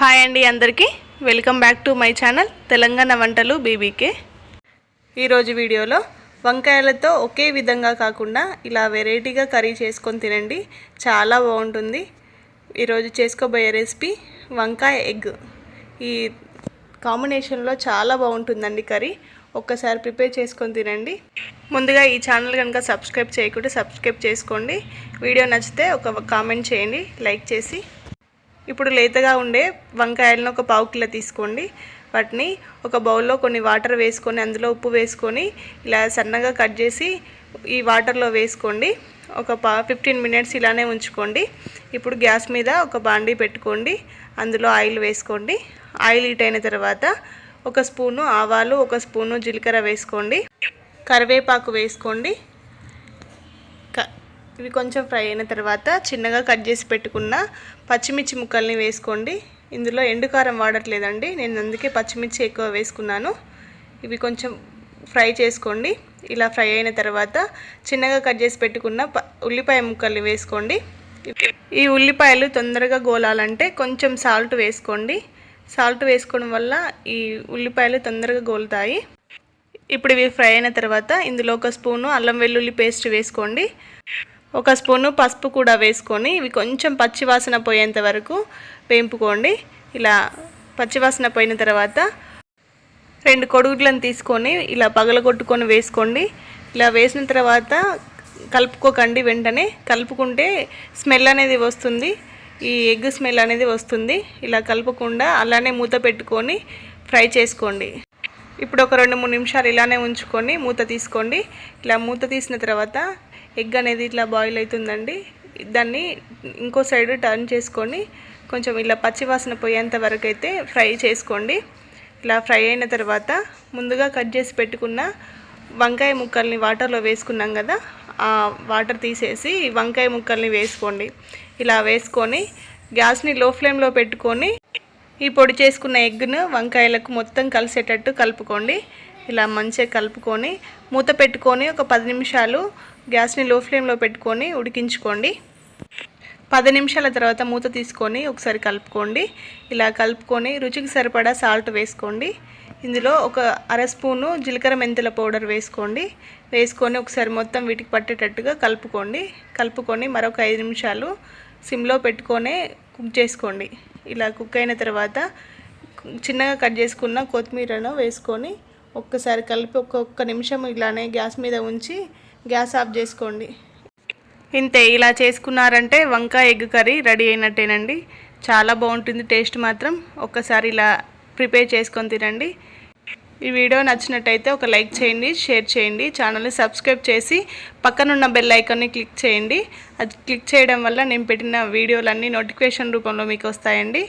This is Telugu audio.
హాయ్ అండి అందరికీ welcome back to my channel Telangana వంటలు బీబీకే. ఈరోజు వీడియోలో వంకాయలతో ఒకే విధంగా కాకుండా ఇలా వెరైటీగా కర్రీ చేసుకొని తినండి, చాలా బాగుంటుంది. ఈరోజు చేసుకోబోయే రెసిపీ వంకాయ ఎగ్. ఈ కాంబినేషన్లో చాలా బాగుంటుందండి కర్రీ. ఒక్కసారి ప్రిపేర్ చేసుకొని తినండి. ముందుగా ఈ ఛానల్ కనుక సబ్స్క్రైబ్ చేయకుంటే సబ్స్క్రైబ్ చేసుకోండి. వీడియో నచ్చితే ఒక కామెంట్ చేయండి లైక్ చేసి. ఇప్పుడు లేతగా ఉండే వంకాయలను ఒక పావు కిలో తీసుకోండి. వాటిని ఒక బౌల్లో కొన్ని వాటర్ వేసుకొని అందులో ఉప్పు వేసుకొని ఇలా సన్నగా కట్ చేసి ఈ వాటర్లో వేసుకోండి. ఒక 15 మినిట్స్ ఇలానే ఉంచుకోండి. ఇప్పుడు గ్యాస్ మీద ఒక బాండీ పెట్టుకోండి. అందులో ఆయిల్ వేసుకోండి. ఆయిల్ హీట్ అయిన తర్వాత ఒక స్పూను ఆవాలు, ఒక స్పూను జీలకర్ర వేసుకోండి. కరివేపాకు వేసుకోండి. ఇవి కొంచెం ఫ్రై అయిన తర్వాత చిన్నగా కట్ చేసి పెట్టుకున్న పచ్చిమిర్చి ముక్కల్ని వేసుకోండి. ఇందులో ఎండుకారం వాడట్లేదండి, నేను అందుకే పచ్చిమిర్చి ఎక్కువ వేసుకున్నాను. ఇవి కొంచెం ఫ్రై చేసుకోండి. ఇలా ఫ్రై అయిన తర్వాత చిన్నగా కట్ చేసి పెట్టుకున్న ఉల్లిపాయ ముక్కల్ని వేసుకోండి. ఈ ఉల్లిపాయలు తొందరగా గోలాలంటే కొంచెం సాల్ట్ వేసుకోండి. సాల్ట్ వేసుకోవడం వల్ల ఈ ఉల్లిపాయలు తొందరగా గోలుతాయి. ఇప్పుడు ఇవి ఫ్రై అయిన తర్వాత ఇందులో ఒక స్పూను అల్లం వెల్లుల్లి పేస్ట్ వేసుకోండి. ఒక స్పూను పసుపు కూడా వేసుకొని ఇవి కొంచెం పచ్చివాసన పోయేంత వరకు వేంపుకోండి. ఇలా పచ్చివాసన పోయిన తర్వాత 2 కోడిగుడ్లను తీసుకొని ఇలా పగలగొట్టుకొని వేసుకోండి. ఇలా వేసిన తర్వాత కలుపుకోకండి, వెంటనే కలుపుకుంటే స్మెల్ అనేది వస్తుంది, ఈ ఎగ్ స్మెల్ అనేది వస్తుంది. ఇలా కలుపుకుండా అలానే మూత పెట్టుకొని ఫ్రై చేసుకోండి. ఇప్పుడు ఒక 2-3 నిమిషాలు ఇలానే ఉంచుకొని మూత తీసుకోండి. ఇలా మూత తీసిన తర్వాత ఎగ్ అనేది ఇట్లా బాయిల్ అవుతుందండి. దాన్ని ఇంకో సైడ్ టర్న్ చేసుకొని కొంచెం ఇలా పచ్చివాసన పోయేంత వరకు అయితే ఫ్రై చేసుకోండి. ఇలా ఫ్రై అయిన తర్వాత ముందుగా కట్ చేసి పెట్టుకున్న వంకాయ ముక్కల్ని వాటర్లో వేసుకున్నాం కదా, ఆ వాటర్ తీసేసి వంకాయ ముక్కల్ని వేసుకోండి. ఇలా వేసుకొని గ్యాస్ని లో ఫ్లేమ్లో పెట్టుకొని ఈ పొడి చేసుకున్న ఎగ్ను వంకాయలకు మొత్తం కలిసేటట్టు కలుపుకోండి. ఇలా మంచిగా కలుపుకొని మూత పెట్టుకొని ఒక 10 నిమిషాలు గ్యాస్ని లో ఫ్లేమ్లో పెట్టుకొని ఉడికించుకోండి. 10 నిమిషాల తర్వాత మూత తీసుకొని ఒకసారి కలుపుకోండి. ఇలా కలుపుకొని రుచికి సరిపడా సాల్ట్ వేసుకోండి. ఇందులో ఒక అర స్పూను జీలకర్ర మెంతుల పౌడర్ వేసుకోండి. వేసుకొని ఒకసారి మొత్తం వీటికి పట్టేటట్టుగా కలుపుకొని మరొక 5 నిమిషాలు సిమ్లో పెట్టుకొని కుక్ చేసుకోండి. ఇలా కుక్ అయిన తర్వాత చిన్నగా కట్ చేసుకున్న కొత్తిమీరను వేసుకొని ఒక్కసారి కలిపి ఒక్క నిమిషం ఇలానే గ్యాస్ మీద ఉంచి గ్యాస్ ఆఫ్ చేసుకోండి. ఇంతే, ఇలా చేసుకున్నారంటే వంకాయ ఎగ్ కర్రీ రెడీ అయినట్టేనండి. చాలా బాగుంటుంది, టేస్ట్ మాత్రం. ఒక్కసారి ఇలా ప్రిపేర్ చేసుకొని తినండి. ఈ వీడియో నచ్చినట్టయితే ఒక లైక్ చేయండి, షేర్ చేయండి, ఛానల్ని సబ్స్క్రైబ్ చేసి పక్కనున్న బెల్ ఐకాన్ని క్లిక్ చేయండి. అది క్లిక్ చేయడం వల్ల నేను పెట్టిన వీడియోలన్నీ నోటిఫికేషన్ రూపంలో మీకు వస్తాయండి.